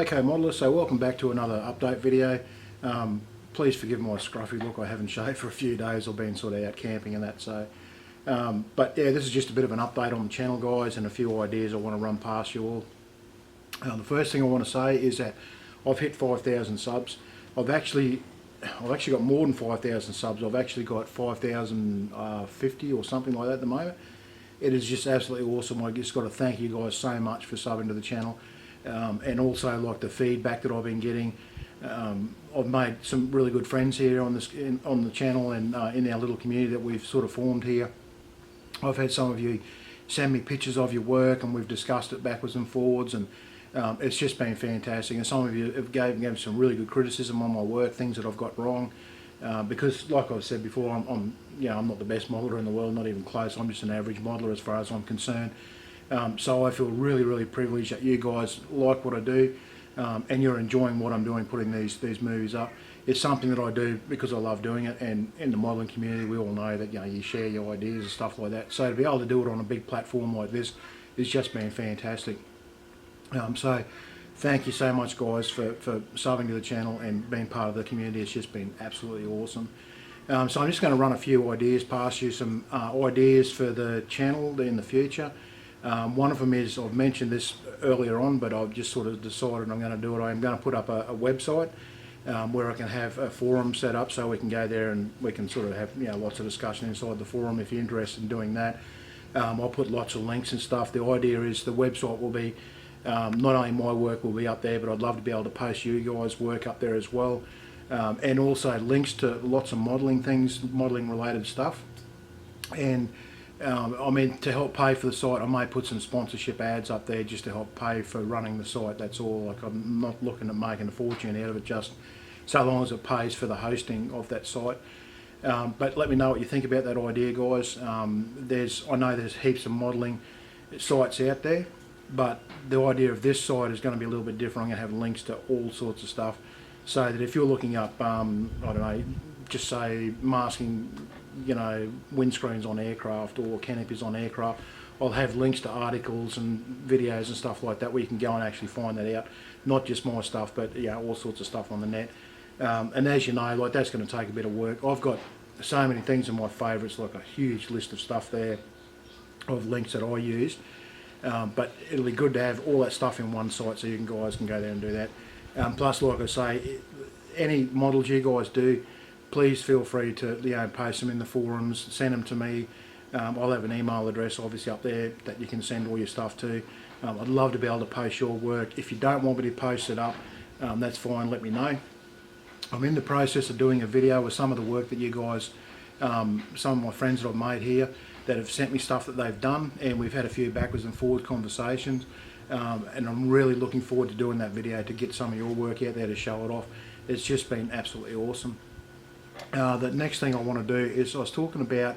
Okay modelers, so welcome back to another update video. Please forgive my scruffy look, I haven't shaved for a few days. I've been sort of out camping and that, so but yeah, this is just a bit of an update on the channel, guys, and a few ideas I want to run past you all. The first thing I want to say is that I've hit 5,000 subs. I've actually got more than 5,000 subs. I've actually got 5,050 or something like that at the moment. It is just absolutely awesome. I just got to thank you guys so much for subbing to the channel, and also like the feedback that I've been getting. I've made some really good friends here on the channel and in our little community that we've sort of formed here. I've had some of you send me pictures of your work, and we've discussed it backwards and forwards, and it's just been fantastic. And some of you have gave some really good criticism on my work, things that I've got wrong, because like I've said before, I'm not the best modeler in the world, not even close. I'm just an average modeler as far as I'm concerned. So I feel really privileged that you guys like what I do, and you're enjoying what I'm doing, putting these movies up. It's something that I do because I love doing it, and in the modelling community we all know that you share your ideas and stuff like that. So to be able to do it on a big platform like this has just been fantastic. So thank you so much, guys, for subbing to the channel and being part of the community. It's just been absolutely awesome. So I'm just going to run a few ideas past you, some ideas for the channel in the future. One of them is, I've mentioned this earlier on, but I've just sort of decided I'm going to do it. I'm going to put up a website where I can have a forum set up, so we can go there and we can sort of have lots of discussion inside the forum if you're interested in doing that. I'll put lots of links and stuff. The idea is the website will be, not only my work will be up there, but I'd love to be able to post you guys' work up there as well. And also links to lots of modelling things, modelling related stuff. And I mean, to help pay for the site, I may put some sponsorship ads up there just to help pay for running the site. That's all. Like, I'm not looking at making a fortune out of it, just so long as it pays for the hosting of that site. But let me know what you think about that idea, guys. I know there's heaps of modelling sites out there, but the idea of this site is going to be a little bit different. I'm going to have links to all sorts of stuff, so that if you're looking up, I don't know, just say masking, windscreens on aircraft or canopies on aircraft, I'll have links to articles and videos and stuff like that where you can go and actually find that out. Not just my stuff, but all sorts of stuff on the net. And as you know, like, that's going to take a bit of work. I've got so many things in my favourites, like a huge list of stuff there of links that I use. But it'll be good to have all that stuff in one site, so you guys can go there and do that. Plus, like I say, any models you guys do, please feel free to post them in the forums, send them to me. I'll have an email address obviously up there that you can send all your stuff to. I'd love to be able to post your work. If you don't want me to post it up, that's fine, let me know. I'm in the process of doing a video with some of the work that you guys, some of my friends that I've made here that have sent me stuff that they've done, and we've had a few backwards and forward conversations, and I'm really looking forward to doing that video to get some of your work out there to show it off. It's just been absolutely awesome. The next thing I want to do is, I was talking about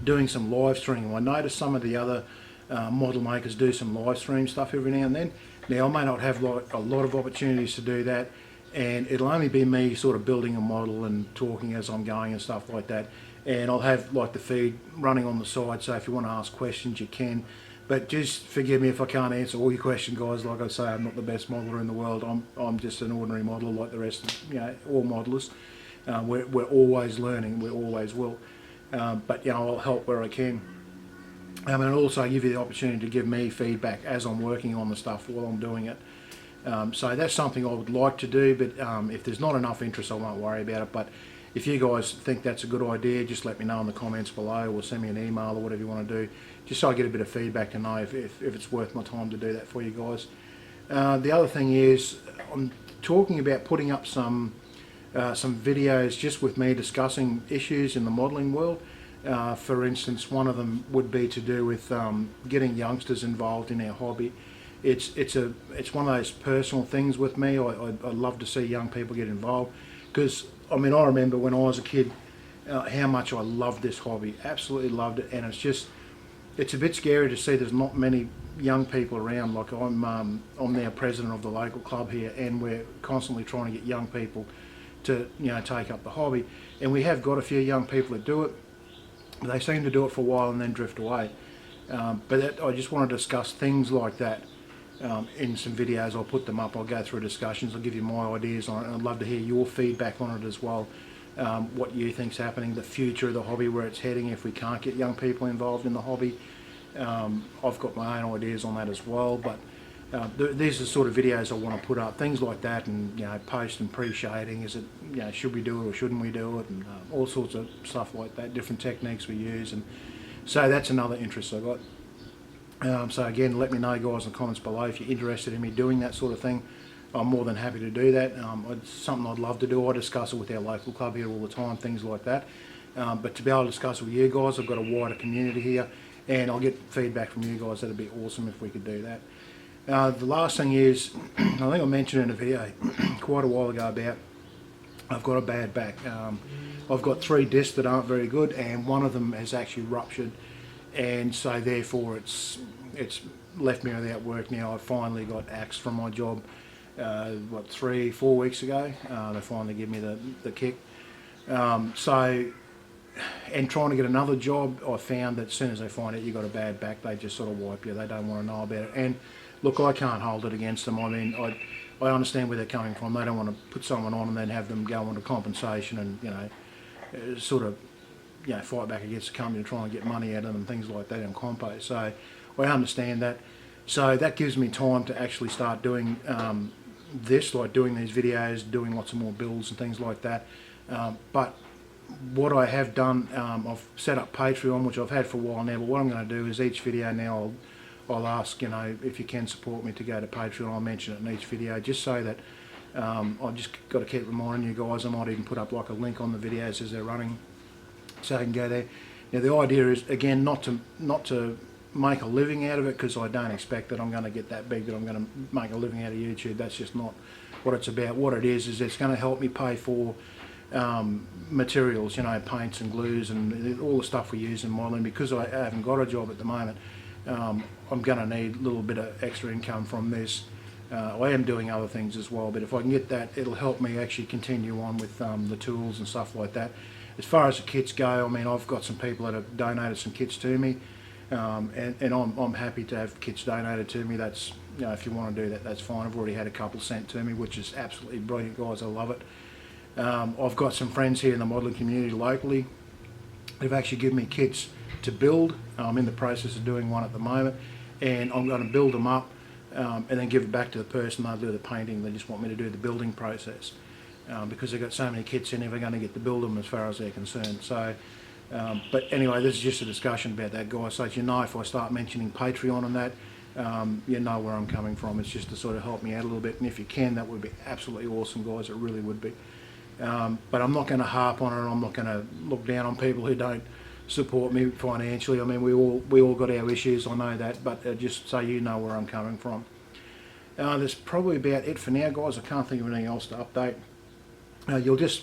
doing some live streaming. I noticed some of the other model makers do some live stream stuff every now and then. Now, I may not have a lot of opportunities to do that, and it'll only be me sort of building a model and talking as I'm going and stuff like that. And I'll have like the feed running on the side, so if you want to ask questions you can. But just forgive me if I can't answer all your questions, guys. Like I say, I'm not the best modeler in the world. I'm just an ordinary modeler like the rest of all modelers. We're always learning, we always will. But I'll help where I can. And also give you the opportunity to give me feedback as I'm working on the stuff while I'm doing it. So that's something I would like to do, but if there's not enough interest, I won't worry about it. But if you guys think that's a good idea, just let me know in the comments below, or send me an email or whatever you want to do, just so I get a bit of feedback to know if it's worth my time to do that for you guys. The other thing is, I'm talking about putting up some videos just with me discussing issues in the modelling world. For instance, one of them would be to do with getting youngsters involved in our hobby. It's one of those personal things with me. I love to see young people get involved, because I mean, I remember when I was a kid how much I loved this hobby. Absolutely loved it, and it's a bit scary to see there's not many young people around. Like, I'm now president of the local club here, and we're constantly trying to get young people to take up the hobby, and we have got a few young people that do it. They seem to do it for a while and then drift away. But I just want to discuss things like that, in some videos. I'll put them up, I'll go through discussions, I'll give you my ideas on it, and I'd love to hear your feedback on it as well. What you think's happening, the future of the hobby, where it's heading if we can't get young people involved in the hobby. I've got my own ideas on that as well, but these are the sort of videos I want to put up, things like that, and post and pre-shading. Is it, should we do it or shouldn't we do it, and all sorts of stuff like that, different techniques we use, and so that's another interest I got. So again, let me know, guys, in the comments below if you're interested in me doing that sort of thing. I'm more than happy to do that. It's something I'd love to do. I discuss it with our local club here all the time, things like that. But to be able to discuss it with you guys, I've got a wider community here, and I'll get feedback from you guys. That'd be awesome if we could do that. The last thing is, I think I mentioned in a video quite a while ago about I've got a bad back. I've got 3 discs that aren't very good, and one of them has actually ruptured, and so therefore it's left me without work now. I finally got axed from my job 3-4 weeks ago. They finally give me the kick. And trying to get another job, I found that as soon as they find out you got a bad back, they just sort of wipe you. They don't want to know about it. And look, I can't hold it against them. I mean, I understand where they're coming from. They don't want to put someone on and then have them go on to compensation and sort of fight back against the company to try and get money out of them and things like that in compo. So I understand that. So that gives me time to actually start doing this, like doing these videos, doing lots of more builds and things like that. But what I have done, I've set up Patreon, which I've had for a while now, but what I'm going to do is each video now I'll ask, if you can support me to go to Patreon. I'll mention it in each video, just so that I've just got to keep reminding you guys. I might even put up like a link on the videos as they're running, so you can go there. Now the idea is, again, not to make a living out of it, because I don't expect that I'm going to get that big that I'm going to make a living out of YouTube. That's just not what it's about. What it is it's going to help me pay for materials, paints and glues and all the stuff we use in modelling. Because I haven't got a job at the moment, I'm going to need a little bit of extra income from this. I am doing other things as well, but if I can get that, it'll help me actually continue on with the tools and stuff like that. As far as the kits go, I mean, I've got some people that have donated some kits to me, and I'm happy to have kits donated to me. That's, if you want to do that, that's fine. I've already had a couple sent to me, which is absolutely brilliant, guys. I love it. I've got some friends here in the modelling community locally. They've actually given me kits to build. I'm in the process of doing one at the moment, and I'm going to build them up and then give it back to the person. They'll do the painting. They just want me to do the building process, because they've got so many kits in there, they're going to get to build them as far as they're concerned. So, but anyway, this is just a discussion about that, guys. So if I start mentioning Patreon and that, you know where I'm coming from. It's just to sort of help me out a little bit, and if you can, that would be absolutely awesome, guys. It really would be. But I'm not going to harp on it. I'm not going to look down on people who don't support me financially. I mean, we all got our issues, I know that, but just so you know where I'm coming from. That's probably about it for now, guys. I can't think of anything else to update.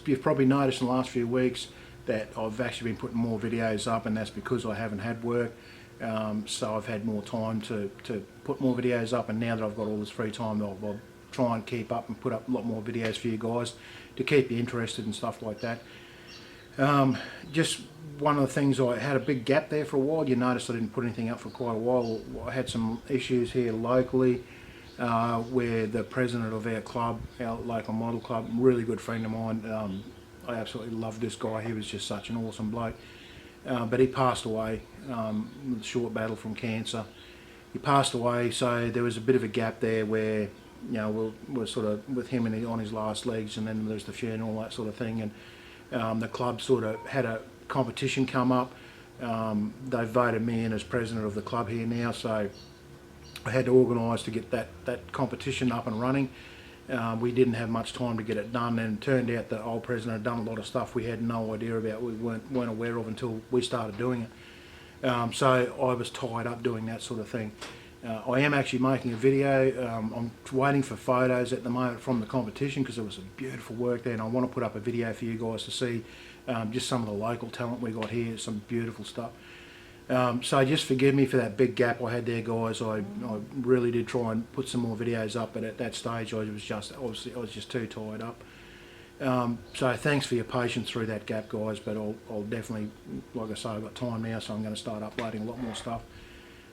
You've probably noticed in the last few weeks that I've actually been putting more videos up, and that's because I haven't had work. So I've had more time to put more videos up, and now that I've got all this free time, I'll try and keep up and put up a lot more videos for you guys to keep you interested and stuff like that. Just one of the things, I had a big gap there for a while. You noticed I didn't put anything up for quite a while. I had some issues here locally where the president of our club, our local model club, really good friend of mine, I absolutely loved this guy. He was just such an awesome bloke. But he passed away with a short battle from cancer. He passed away, so there was a bit of a gap there where, we're sort of with him on his last legs, and then there's the funeral, all that sort of thing. And the club sort of had a competition come up. They voted me in as president of the club here now, so I had to organise to get that competition up and running. We didn't have much time to get it done, and it turned out that old president had done a lot of stuff we had no idea about, we weren't aware of until we started doing it. So I was tied up doing that sort of thing. I am actually making a video. I'm waiting for photos at the moment from the competition, because there was some beautiful work there, and I want to put up a video for you guys to see just some of the local talent we got here, some beautiful stuff. So just forgive me for that big gap I had there, guys. I really did try and put some more videos up, but at that stage I was just too tied up. So thanks for your patience through that gap, guys, but I'll definitely, like I say, I've got time now, so I'm going to start uploading a lot more stuff.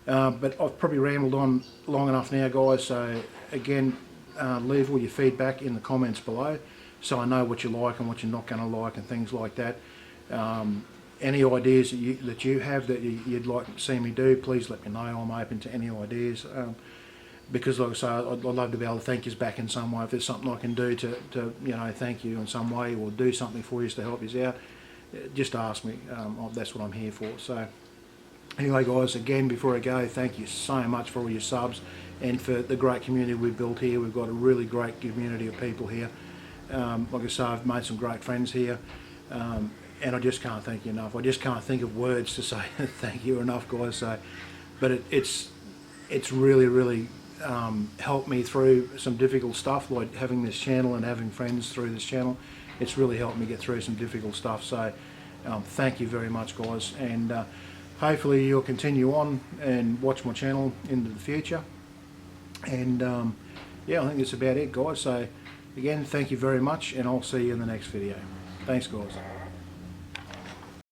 But I've probably rambled on long enough now, guys, so again, leave all your feedback in the comments below so I know what you like and what you're not going to like and things like that. Any ideas that you have that you'd like to see me do, please let me know. I'm open to any ideas, because like I say, I'd love to be able to thank you back in some way. If there's something I can do to thank you in some way, or do something for you to help you out, just ask me. That's what I'm here for. So anyway, guys, again, before I go, thank you so much for all your subs and for the great community we've built here. We've got a really great community of people here. Like I say, I've made some great friends here, and I just can't thank you enough. I just can't think of words to say thank you enough, guys. So, but it's really helped me through some difficult stuff, like having this channel and having friends through this channel. It's really helped me get through some difficult stuff. So thank you very much, guys, and hopefully you'll continue on and watch my channel into the future. And yeah, I think that's about it, guys. So again, thank you very much, and I'll see you in the next video. Thanks, guys.